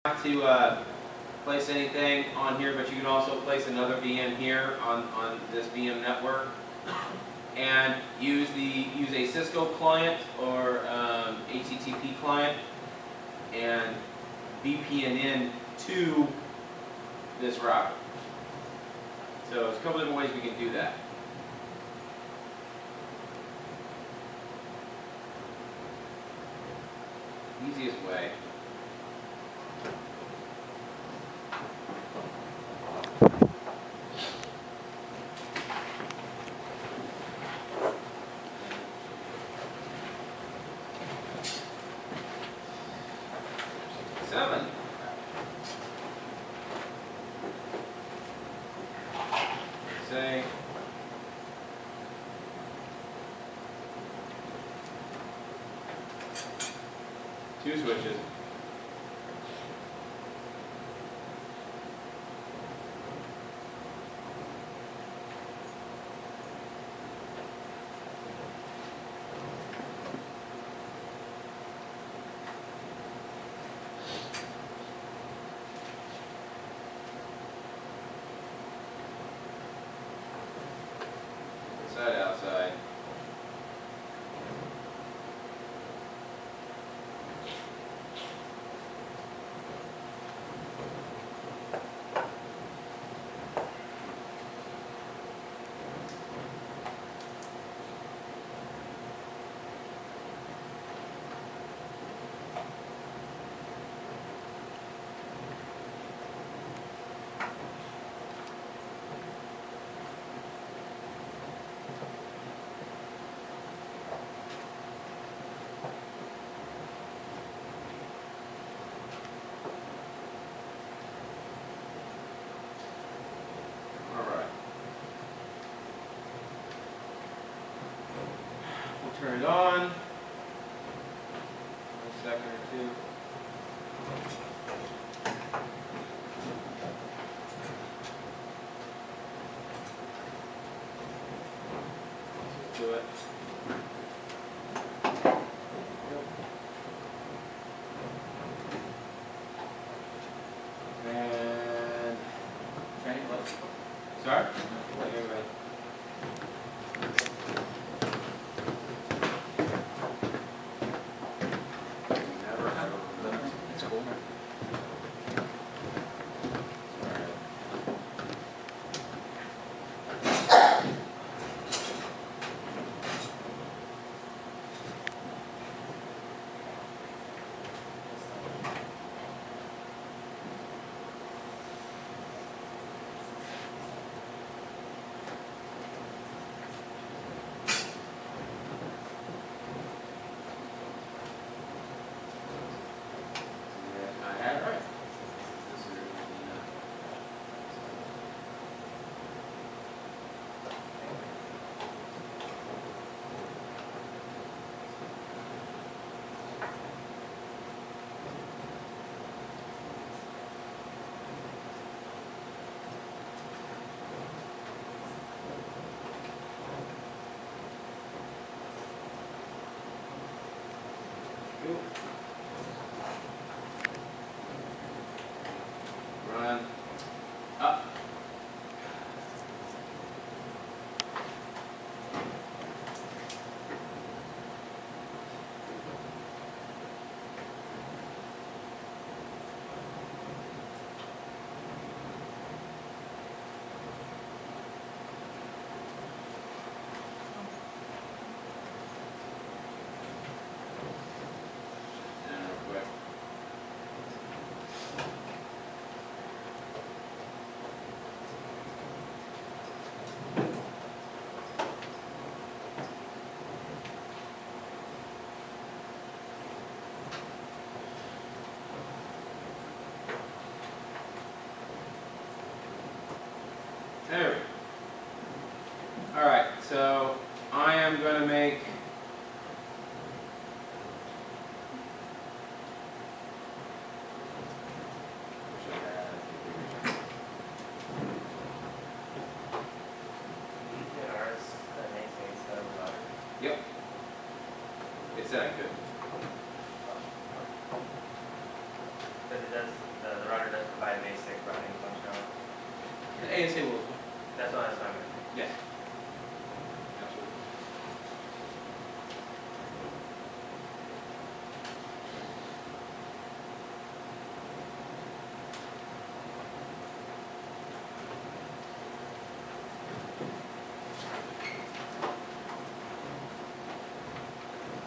have to place anything on here, but you can also place another VM here on this VM network, and use a Cisco client or HTTP client, and VPN in to this router. So there's a couple different ways we can do that. Easiest way. Say two switches. Inside, outside. Turn it on. A second or two. Let's do it. And okay, let's start. Everybody. Run up. There we go. Alright, so I am going to make Yep. It said I could. But it does The ASA will. That's what I was talking about. Yes. Absolutely.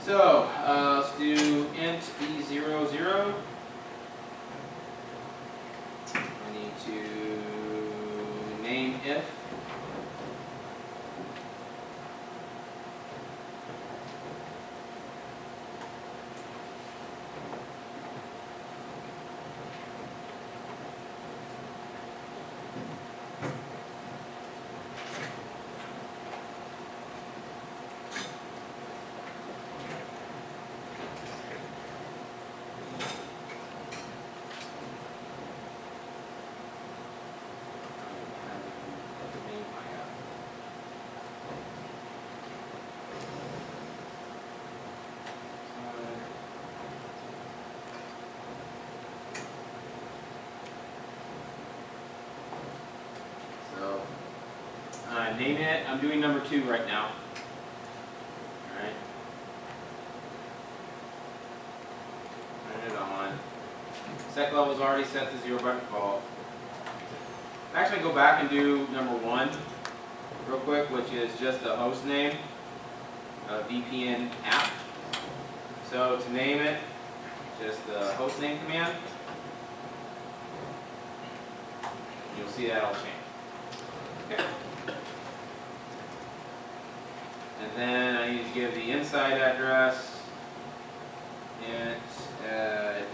So, let's do int b00. I need to name if. Name it. I'm doing number 2 right now. Alright. Turn it on. Sec level is already set to 0 by default. Actually, go back and do number 1 real quick, which is just the host name of VPN app. So to name it, just the host name command. You'll see that'll change. Okay. And then I need to give the inside address, int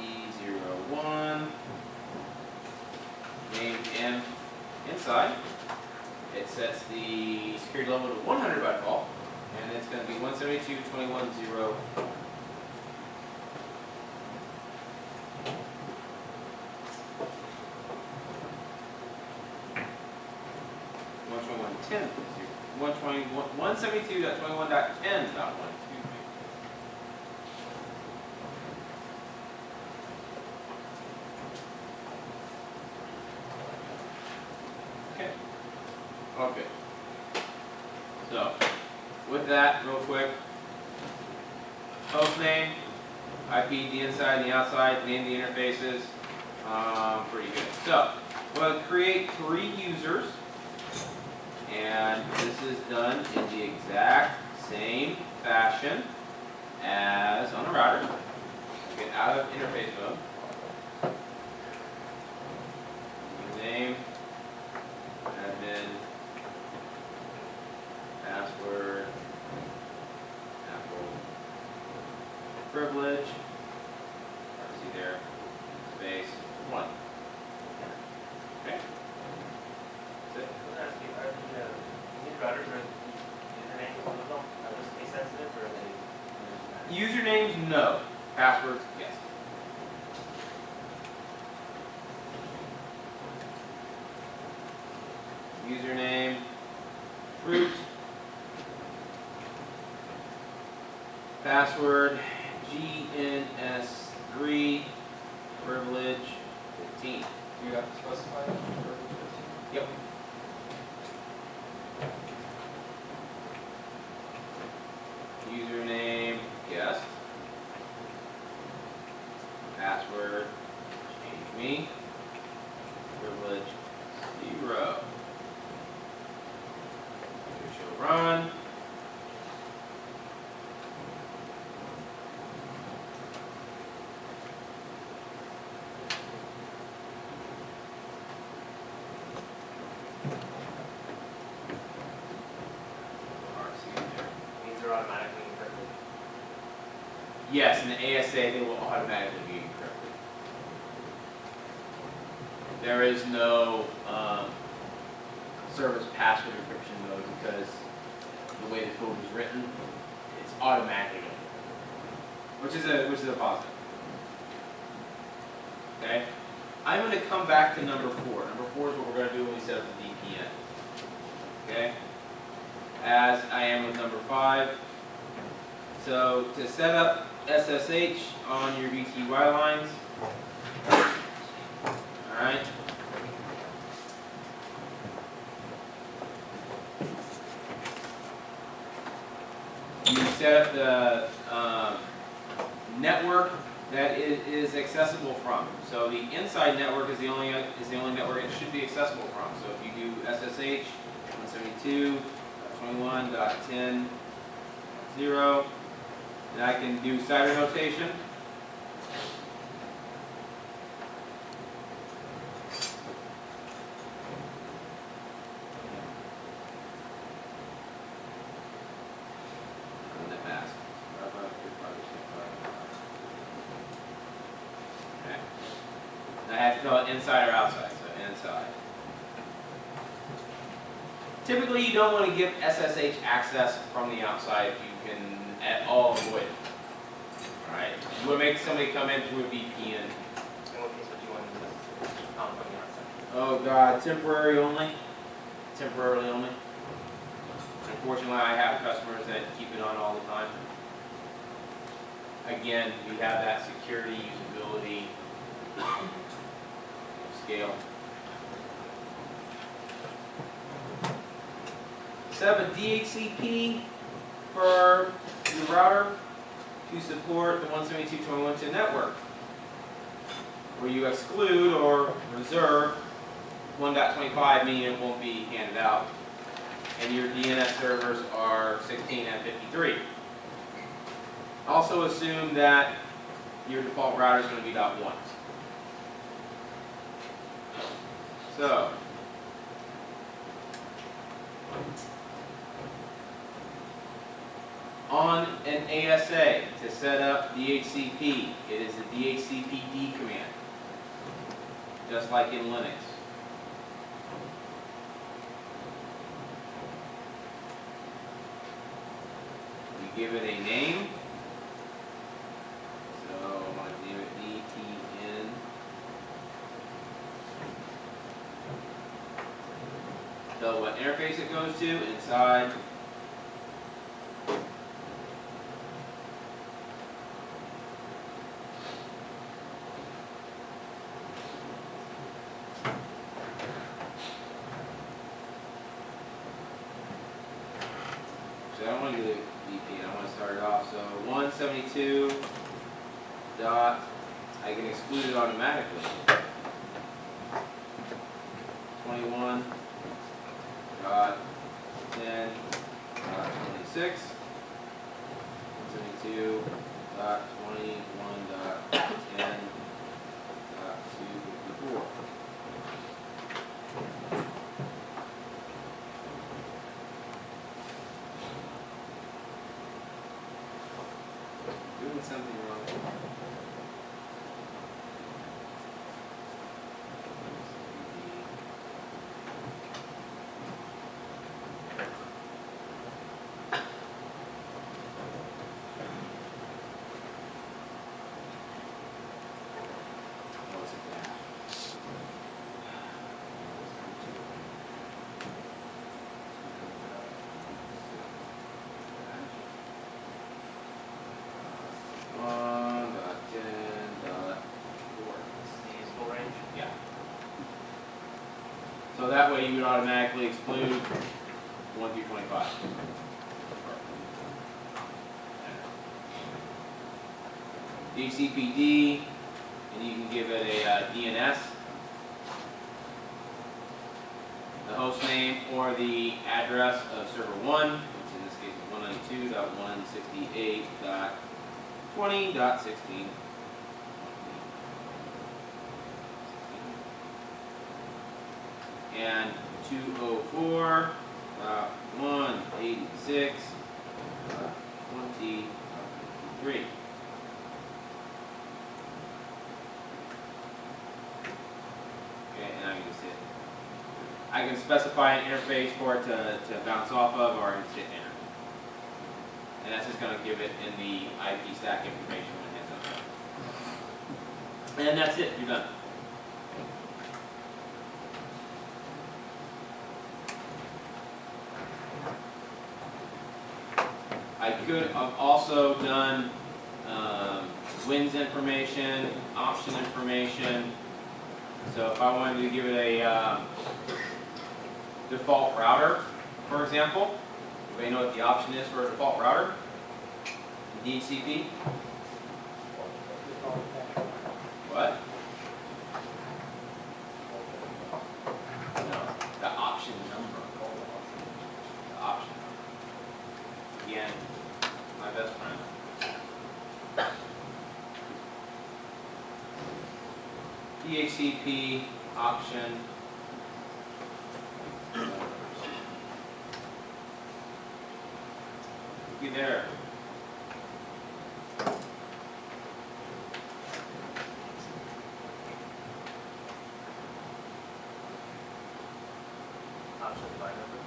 E01, name inf inside. It sets the security level to 100 by default, and it's going to be 172.21.0. .10. 172.21.10.1. Okay. Okay. So, with that, real quick, host name, IP, the inside and the outside, name the interfaces, pretty good. So, we'll create 3 users. And this is done in the exact same fashion as on a router. Get out of interface mode. Name, admin, password, Apple, privilege, see there, space, 1. Okay. That's it. Routers or usernames, are those case sensitive or are they? Usernames, no. Passwords, yes. Username, root. Password, GNS3, privilege 15. You have to specify it for 15? Yep. Username, guest. Password, change me. Privilege, 0. It shall run. Automatically encrypted? Yes, in the ASA they will automatically be encrypted. There is no service password encryption mode because the way the code is written, it's automatically encrypted, which is a positive. Okay, I'm going to come back to number 4. Number 4 is what we're going to do when we set up the VPN. Okay. As I am with number 5. So to set up SSH on your VTY lines, alright, set up the network that it is accessible from. So the inside network is the only network it should be accessible from. So if you do SSH 172.21.10.0, then I can do CIDR notation. I have to tell it inside or outside, so inside. Typically, you don't want to give SSH access from the outside if you can at all avoid it. Alright, you want to make somebody come in through a VPN. In what case would you want to use this from the outside? Oh God, temporary only. Temporarily only. Unfortunately, I have customers that keep it on all the time. Again, we have that security, usability, scale. Set up a DHCP for your router to support the 172.21.10 network, where you exclude or reserve 1.25, meaning it won't be handed out, and your DNS servers are 16 and 53. Also assume that your default router is going to be .1. So, on an ASA to set up DHCP, it is the DHCPD command, just like in Linux. You give it a name. So I want to name it DTN. Tell what interface it goes to inside. So I don't want to do the VPN, I want to start it off. So 172 dot, I can exclude it automatically. 21 dot 10 dot 26. 172 dot 21 dot 10 dot 254. Doing something wrong. So that way you would automatically exclude 1 through 25. DCPD, and you can give it a DNS, the host name or the address of server 1, which in this case is 192.168.20.16. And 204.186.20.53. Okay, and I can just hit. I can specify an interface for it to bounce off of, or I can hit enter. And that's just going to give it in the IP stack information when it hits up. And that's it, you're done. I could have also done wins information, option information. So if I wanted to give it a default router, for example, anybody know what the option is for a default router? DHCP? What? No, the option number. The option number. Again, my best friend. DHCP option. Looky there. Option by number.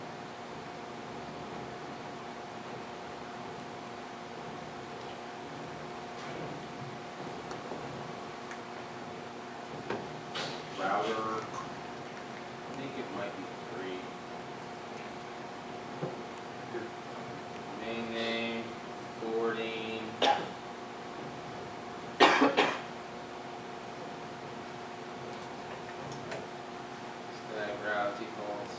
Router. I think it might be 3. Main name, forwarding. Static route defaults.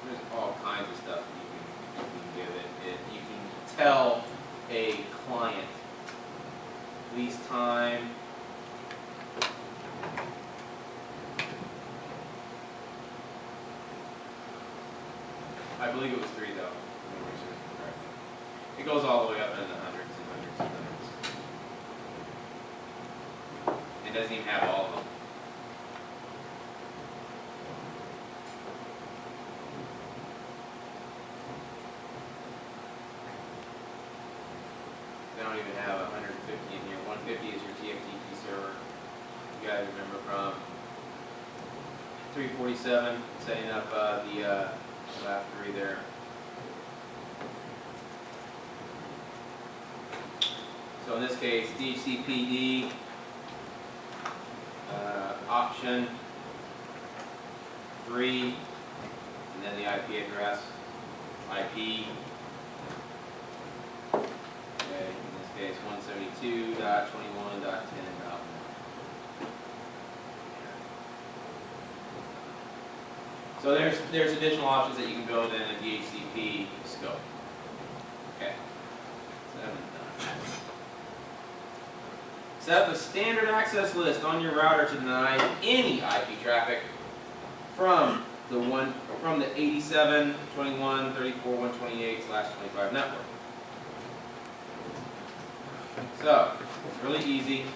There's all kinds of stuff that you can give it. You can tell a client lease time. I believe it was 3 though. It goes all the way up into the hundreds and hundreds and hundreds. It doesn't even have all of them. They don't even have 150 in here. 150 is your TFTP server. You guys remember from 347 setting up the last 3 there. So in this case, DHCPD option 3, and then the IP address, IP. Okay, in this case, 172.21.10.1. So there's additional options that you can build in a DHCP scope. Okay. 7 done. Set up a standard access list on your router to deny any IP traffic from the 87.21.34.128/25 network. So it's really easy.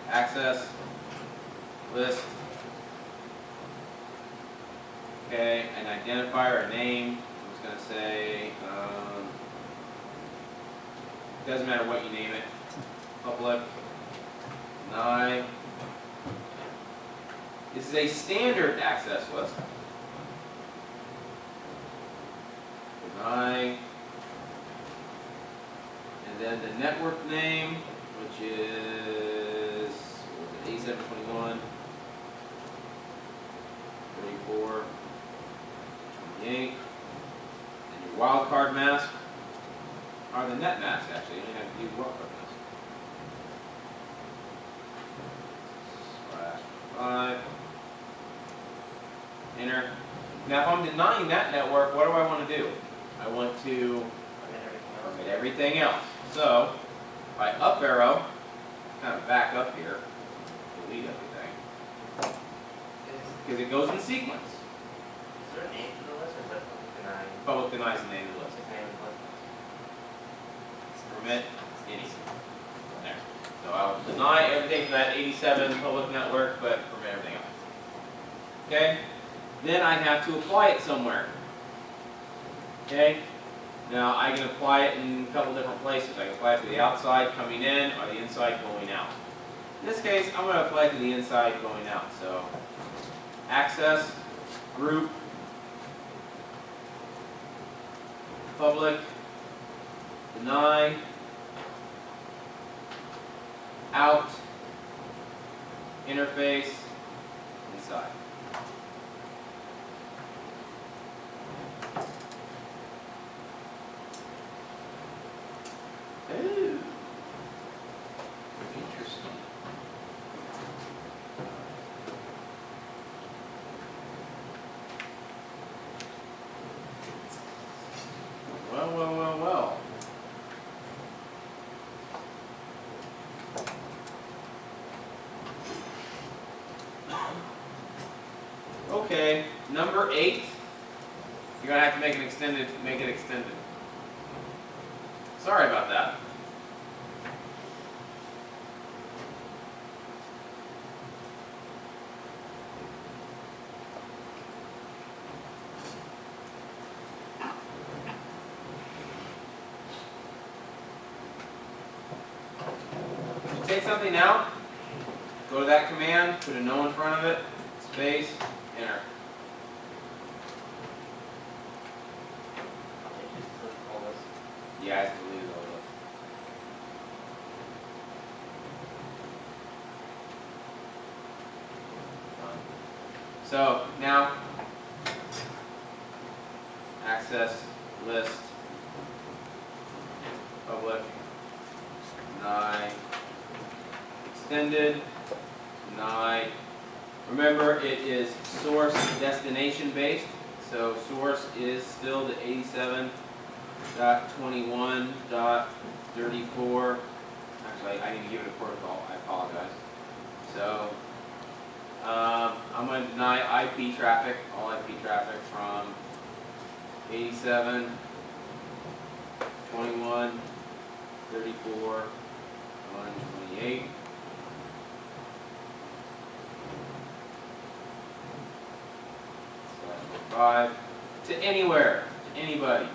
Access list. Okay, an identifier, a name. I'm just gonna say. Doesn't matter what you name it. Public. Deny. This is a standard access list. Deny. And then the network name, which is 87.21, 34, 28. And your wildcard mask. Are the net mask actually? You don't have to do wildcard mask. /5. Enter. Now, if I'm denying that network, what do I want to do? I want to permit everything else. So, if I up arrow, kind of back up here, delete everything, because it goes in sequence. Is there a name to the list, or is that denying? Public denies the name of the list. Just name of the list. Permit any. There. So I'll deny everything for that 87 public network, but permit everything else. Okay? Then I have to apply it somewhere. Okay? Now I can apply it in a couple different places. I can apply it to the outside coming in or the inside going out. In this case, I'm going to apply it to the inside going out. So access, group, public, deny, out, interface, inside. Ooh, interesting. Well. Okay, number 8, you're gonna have to make it extended. Sorry about that. Take something out, go to that command, put a no in front of it, space, enter. All this. Yeah, I deleted all those. So now, access list, public, deny, extended, deny. Remember, it is source destination based, so source is still the 87.21.34. Actually, I need to give it a protocol. I apologize. So I'm going to deny IP traffic, all IP traffic from 87.21.34.128. /5 to anywhere, to anybody.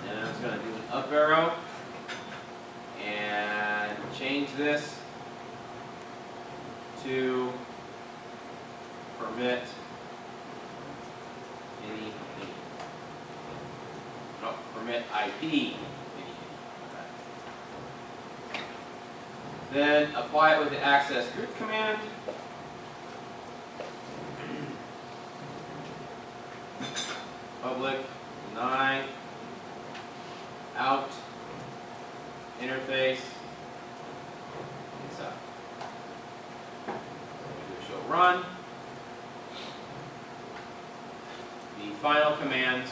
And I'm just going to do an up arrow and change this to permit any. No, permit IP any. Then apply it with the access group command. Public, deny, out, interface, inside. Show run. The final commands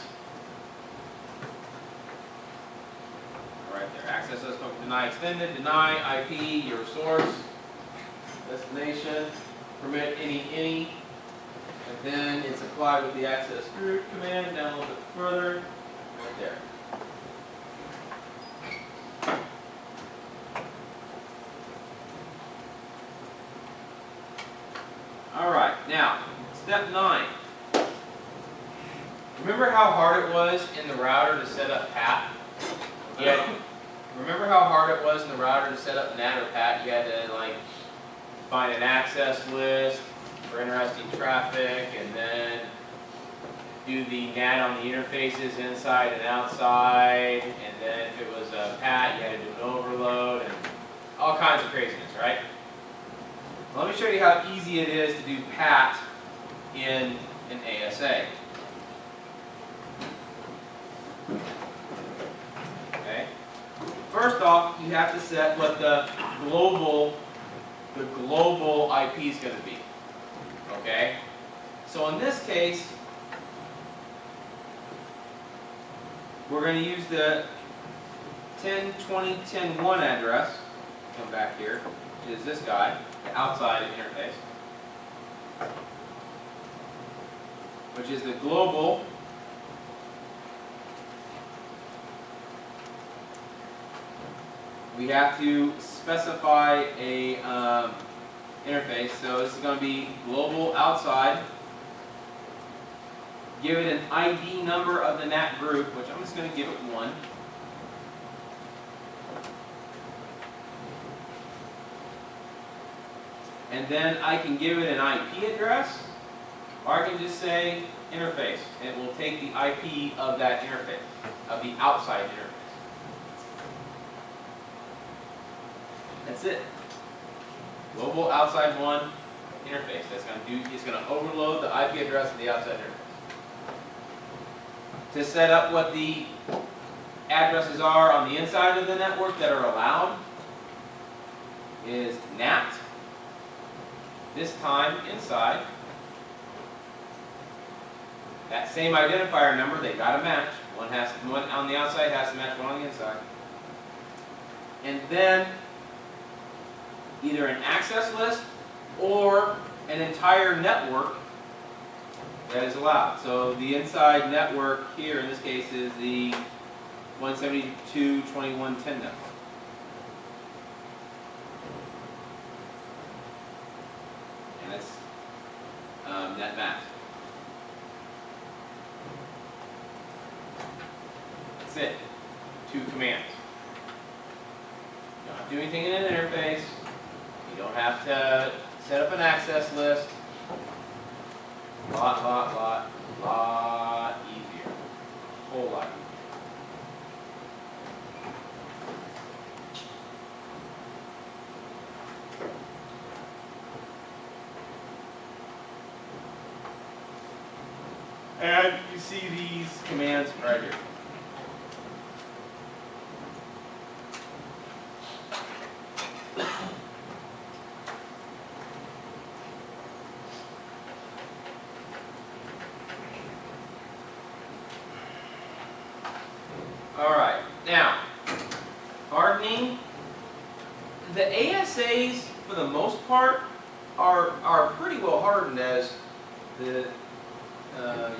are right there. Access list, deny extended, deny IP, your source, destination, permit any. And then it's applied with the access group command down a little bit further, right there. All right, now, step 9. Remember how hard it was in the router to set up PAT? Remember how hard it was in the router to set up NAT or PAT? You had to like find an access list for interesting traffic, and then do the NAT on the interfaces inside and outside, and then if it was a PAT, you had to do an overload, and all kinds of craziness, right? Well, let me show you how easy it is to do PAT in an ASA. Okay. First off, you have to set what the global IP is going to be. Okay? So in this case, we're going to use the 10.20.10.1 address. Come back here, which is this guy, the outside interface, which is the global. We have to specify a interface, so this is going to be global outside. Give it an ID number of the NAT group, which I'm just going to give it 1. And then I can give it an IP address, or I can just say interface. It will take the IP of that interface, of the outside interface. That's it. Global outside 1 interface. That's going to do. It's going to overload the IP address of the outside interface. To set up what the addresses are on the inside of the network that are allowed is NAT. This time inside. That same identifier number, they got to match. One on the outside has to match one on the inside. And then either an access list or an entire network that is allowed. So the inside network here in this case is the 172.21.10 network. And that's net max. That's it. 2 commands. You don't have to do anything in an interface. You don't have to set up an access list. Lot easier. A whole lot easier. And you see these commands right here. Alright, now, hardening. The ASAs, for the most part, are pretty well hardened, as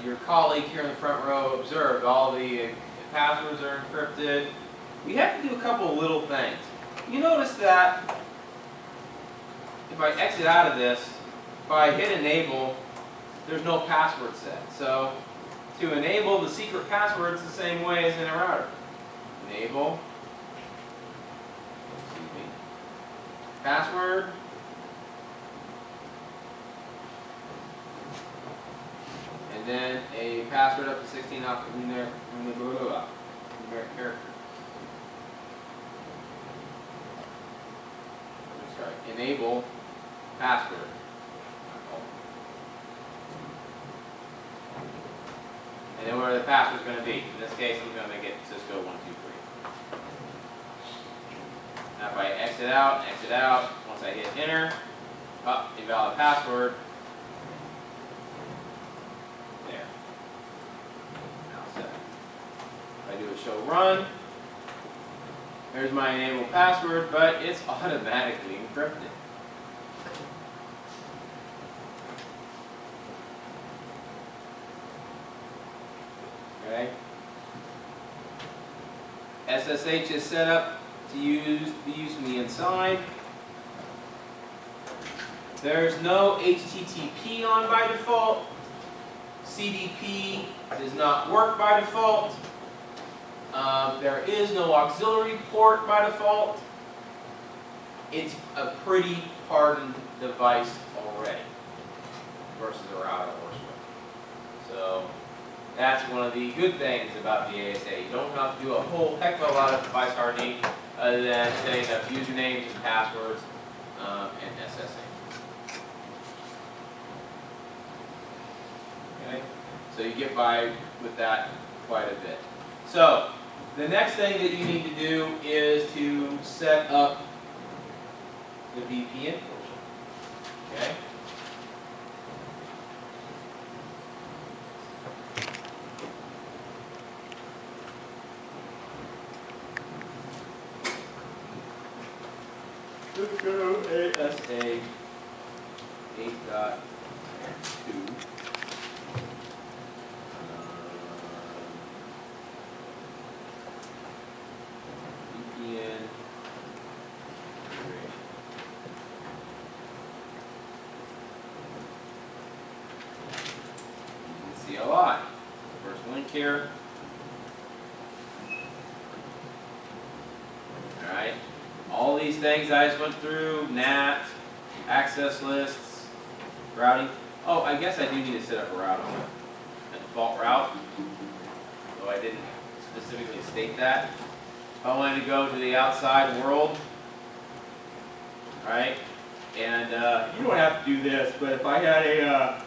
your colleague here in the front row observed. All the passwords are encrypted. We have to do a couple of little things. You notice that if I exit out of this, if I hit enable, there's no password set. So to enable the secret password, it's the same way as in a router. Enable, password, and then a password up to 16 numeric characters. Sorry, enable password. And then where the password is going to be. In this case, I'm going to make it Cisco 123. Now if I exit out, once I hit enter, invalid password. There. Now set. If I do a show run, there's my enable password, but it's automatically encrypted. Okay. SSH is set up to be used from the inside. There's no HTTP on by default. CDP does not work by default. There is no auxiliary port by default. It's a pretty hardened device already versus a router or switch. So that's one of the good things about the ASA. You don't have to do a whole heck of a lot of device hardening other than setting up usernames and passwords and SSH. Okay, so you get by with that quite a bit. So the next thing that you need to do is to set up the VPN portion. Okay. Cisco ASA 8.2. VPN. CLI. First link here. Alright. All these things I just went through, NAT, access lists, routing. Oh, I guess I do need to set up a route on it. A default route. Though I didn't specifically state that. If I wanted to go to the outside world, right? And you don't have to do this, but if I had a